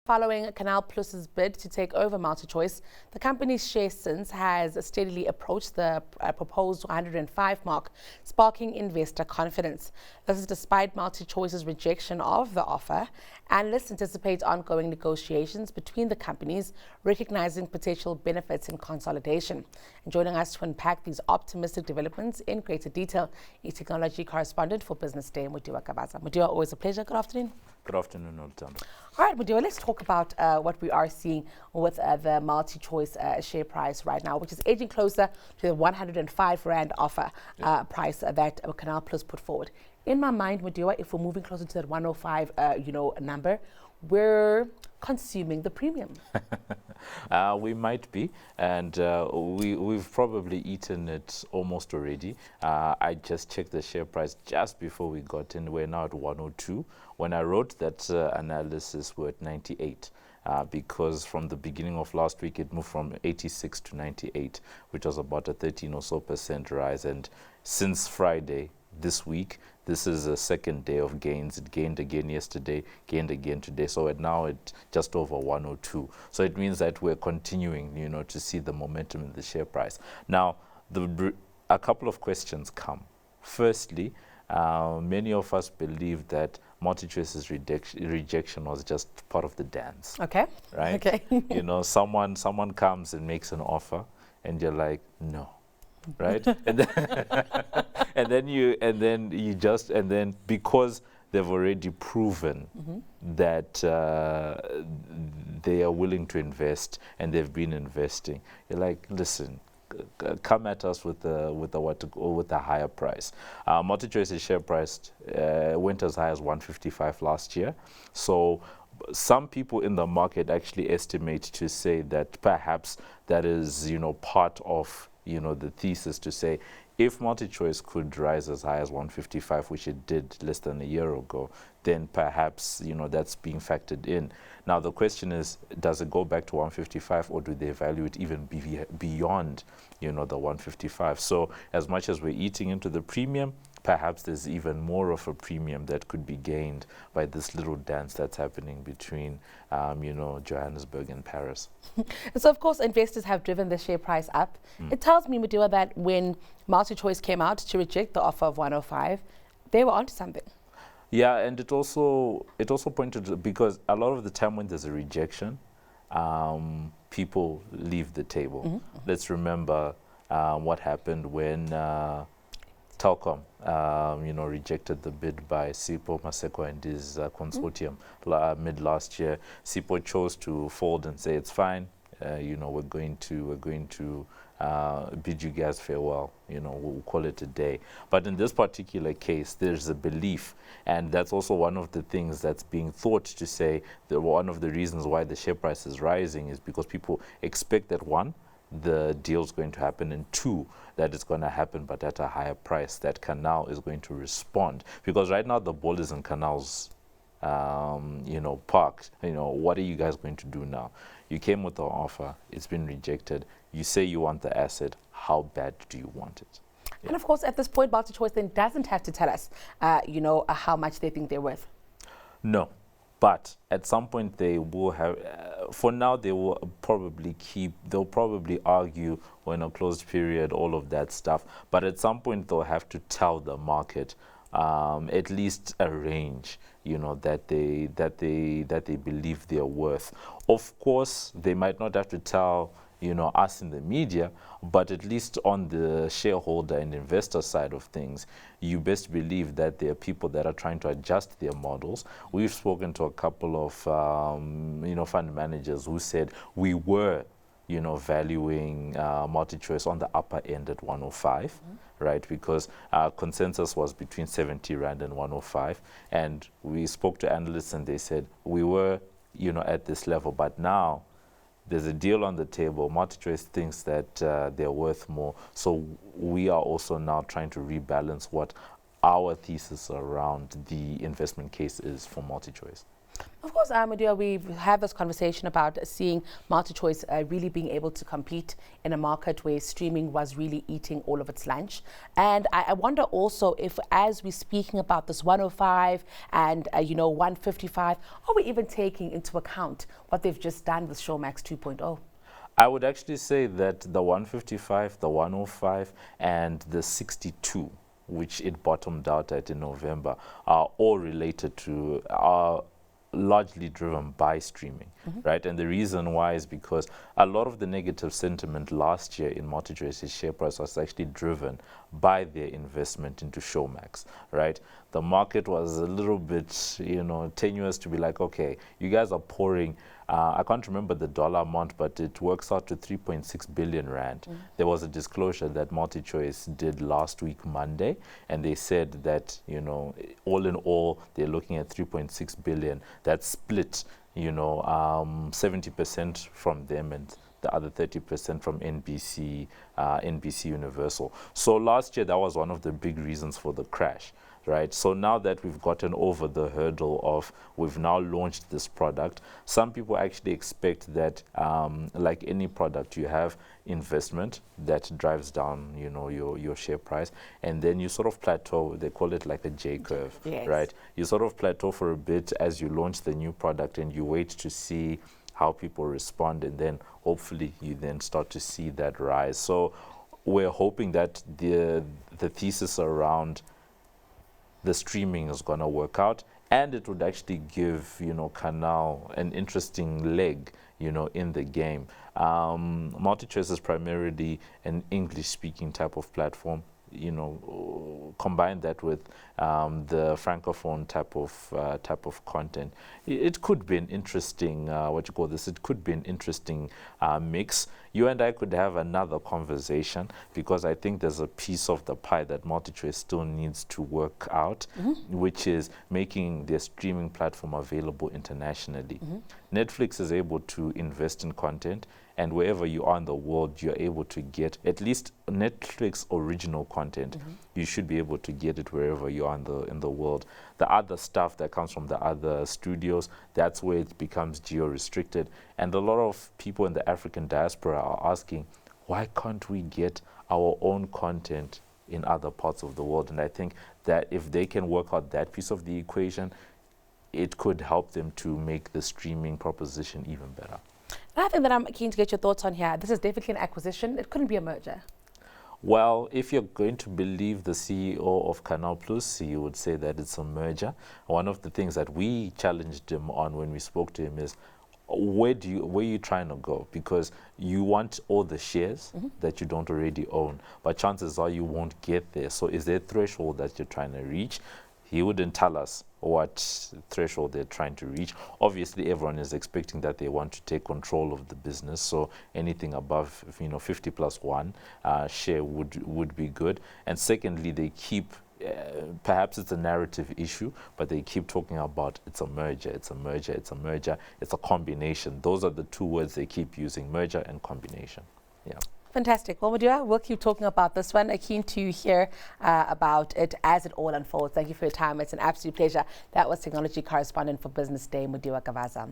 Following Canal Plus's bid to take over MultiChoice, the company's share since has steadily approached the proposed 105 mark, sparking investor confidence. This is despite MultiChoice's rejection of the offer. Analysts anticipate ongoing negotiations between the companies, recognizing potential benefits in consolidation. And joining us to unpack these optimistic developments in greater detail is technology correspondent for Business Day, Mudiwa Gavaza. Mudiwa, always a pleasure. Good afternoon. Good afternoon, Oltando. All right, Mudiwa, let's talk about what we are seeing with the MultiChoice share price right now, which is edging closer to the 105 Rand offer price that Canal Plus put forward. In my mind, Mudiwa, if we're moving closer to that 105, number, we're consuming the premium. We might be, and we've probably eaten it almost already. I just checked the share price just before we got in. We're now at 102. When I wrote that analysis, we're at 98. Because from the beginning of last week, it moved from 86 to 98, which was about a 13% or so rise. And since Friday, this week, this is a second day of gains. It gained again yesterday, gained again today. So now it's just over 102. So it means that we're continuing, to see the momentum in the share price. Now, a couple of questions come. Firstly, many of us believe that MultiChoice's rejection was just part of the dance. Okay. Right? Okay. Someone comes and makes an offer, and you're like, no. Right? and then because they've already proven that they are willing to invest and they've been investing, you're like, listen, come at us with a higher price. MultiChoice's share price went as high as 155 last year. So some people in the market actually estimate to say that perhaps that is, part of the thesis to say if MultiChoice could rise as high as 155, which it did less than a year ago, then perhaps, that's being factored in. Now, the question is, does it go back to 155 or do they value it even beyond, the 155? So as much as we're eating into the premium, perhaps there's even more of a premium that could be gained by this little dance that's happening between, Johannesburg and Paris. So, of course, investors have driven the share price up. It tells me, Mudiwa, that when MultiChoice came out to reject the offer of 105, they were onto something. Yeah, and it also pointed to, because a lot of the time when there's a rejection, people leave the table. Let's remember what happened when Telkom, rejected the bid by Sipho Maseko and his consortium mid last year. Sipho chose to fold and say it's fine. We're going to bid you guys farewell. We'll call it a day. But in this particular case, there's a belief, and that's also one of the things that's being thought to say that one of the reasons why the share price is rising is because people expect that, one, the deal's going to happen, and two, that it's going to happen but at a higher price, that Canal is going to respond. Because right now the ball is in Canal's park. What are you guys going to do now? You came with the offer, it's been rejected. You say you want the asset, how bad do you want it? And of course, at this point, MultiChoice then doesn't have to tell us, how much they think they're worth. No. But at some point they will have, for now they will they'll probably argue when a closed period, all of that stuff. But at some point they'll have to tell the market at least a range, that they believe they're worth. Of course, they might not have to tell us in the media, but at least on the shareholder and investor side of things, you best believe that there are people that are trying to adjust their models. We've spoken to a couple of, fund managers who said we were, valuing MultiChoice on the upper end at 105, right? Because consensus was between 70 Rand and 105. And we spoke to analysts and they said we were, at this level, but now there's a deal on the table. MultiChoice thinks that they're worth more. So we are also now trying to rebalance what our thesis around the investment case is for MultiChoice. Of course, Mudiwa, we have this conversation about seeing MultiChoice really being able to compete in a market where streaming was really eating all of its lunch. And I wonder also if, as we're speaking about this 105 and 155, are we even taking into account what they've just done with Showmax 2.0? I would actually say that the 155, the 105, and the 62, which it bottomed out at in November, are all related to, are largely driven by streaming, right? And the reason why is because a lot of the negative sentiment last year in MultiChoice's share price was actually driven by their investment into Showmax, right? The market was a little bit, tenuous to be like, okay, you guys are pouring, I can't remember the dollar amount, but it works out to 3.6 billion rand. There was a disclosure that MultiChoice did last week, Monday, and they said that, all in all, they're looking at 3.6 billion. That's split, 70% from them and the other 30% from NBC Universal. So last year, that was one of the big reasons for the crash. Right. So now that we've gotten over the hurdle of we've now launched this product, some people actually expect that, like any product, you have investment that drives down, your share price, and then you sort of plateau. They call it like a J curve, yes. Right? You sort of plateau for a bit as you launch the new product, and you wait to see how people respond, and then hopefully you then start to see that rise. So we're hoping that the thesis around the streaming is going to work out, and it would actually give, Canal an interesting leg, in the game. MultiChoice is primarily an English-speaking type of platform. Combine that with the francophone type of content, it could be an interesting it could be an interesting mix. You and I could have another conversation, because I think there's a piece of the pie that MultiChoice still needs to work out, which is making their streaming platform available internationally. Netflix is able to invest in content, and wherever you are in the world, you're able to get at least Netflix original content. You should be able to get it wherever you are in the world. The other stuff that comes from the other studios, that's where it becomes geo-restricted. And a lot of people in the African diaspora are asking, why can't we get our own content in other parts of the world? And I think that if they can work out that piece of the equation, it could help them to make the streaming proposition even better. I think that I'm keen to get your thoughts on here. This is definitely an acquisition. It couldn't be a merger. Well, if you're going to believe the CEO of Canal Plus, you would say that it's a merger. One of the things that we challenged him on when we spoke to him is, where are you trying to go? Because you want all the shares that you don't already own, but chances are you won't get there. So is there a threshold that you're trying to reach? He wouldn't tell us what threshold they're trying to reach. Obviously, everyone is expecting that they want to take control of the business. So anything above, 50 plus 1 share would be good. And secondly, they keep, perhaps it's a narrative issue, but they keep talking about it's a merger, it's a merger, it's a merger, it's a combination. Those are the two words they keep using, merger and combination. Yeah. Fantastic. Well, Mudiwa, we'll keep talking about this one. I'm keen to hear about it as it all unfolds. Thank you for your time. It's an absolute pleasure. That was technology correspondent for Business Day, Mudiwa Gavaza.